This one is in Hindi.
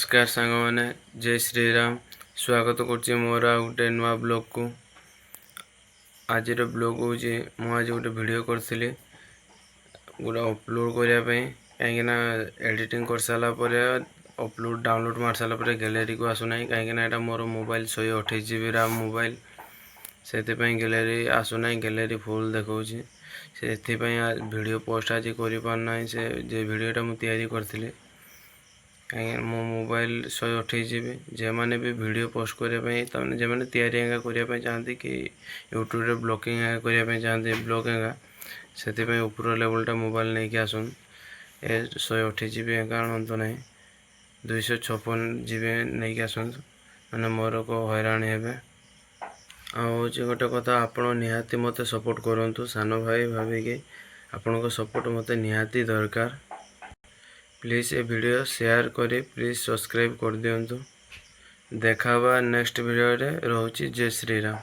नमस्कार सांग मैंने जय श्रीराम स्वागत कर मोर आ गोटे नुआ ब्लॉग को। आज ब्लॉग हूँ मुझे गोटे वीडियो करी गोटे अपलोड करने कहीं एडिटिंग कर सारापर अपलोड डाउनलोड मार सारापर गैलरी को आसुना कहीं मोर मोबाइल 128 GB रैम मोबाइल से गैलरी आसुना गैलरी फुल देखा से वीडियो पोस्ट आज कर पारना से वीडियोटा मुझे करी कहीं मो मोबाइल 128 GB जे मैंने भी वीडियो पोस्ट करने जो मैंने करने चाहती कि यूट्यूब रे ब्लॉगिंग करने चाहती ब्लॉग से ऊपर लेवलटा मोबाइल नहीं कि आसन ए 128 GB आनत ना 256 GB नहीं कि आसन मैंने मोर को हैरान हे हूँ गोटे कथा आपण निहाती मत सपोर्ट करूँ सान भाई भाविकी आपण को सपोर्ट मत निहाती दरकार। प्लीज़ ये वीडियो शेयर करी प्लीज़ सब्सक्राइब कर दिंतु। देखा नेक्स्ट वीडियो रे। रोची जय श्रीराम।